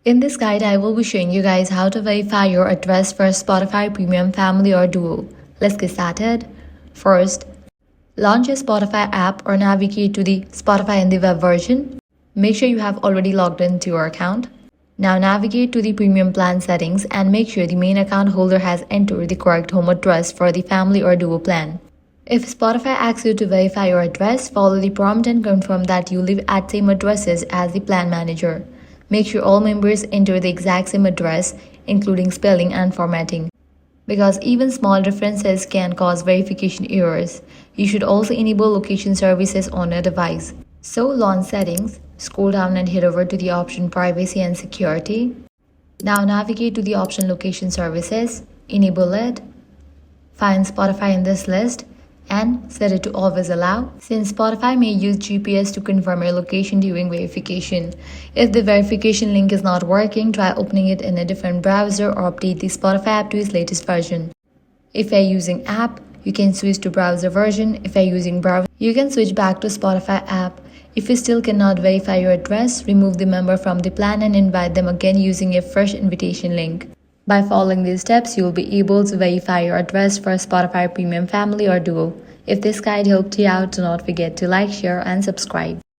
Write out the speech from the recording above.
In this guide, I will be showing you guys how to verify your address for Spotify Premium Family or Duo. Let's get started. First, launch your Spotify app or navigate to the Spotify in the web version. Make sure you have already logged into your account. Now navigate to the premium plan settings and make sure the main account holder has entered the correct home address for the family or duo plan. If Spotify asks you to verify your address, follow the prompt and confirm that you live at same addresses as the plan manager. Make sure all members enter the exact same address, including spelling and formatting, because even small differences can cause verification errors. You should also enable location services on your device. So launch settings, scroll down and head over to the option privacy and security. Now navigate to the option location services, enable it, find Spotify in this list, and set it to always allow, since Spotify may use GPS to confirm your location during verification. If the verification link is not working, try opening it in a different browser or update the Spotify app to its latest version. If you're using app, you can switch to browser version. If you're using browser, you can switch back to Spotify app. If you still cannot verify your address, remove the member from the plan and invite them again using a fresh invitation link. By following these steps, you will be able to verify your address for Spotify Premium Family or Duo. If this guide helped you out, do not forget to like, share, and subscribe.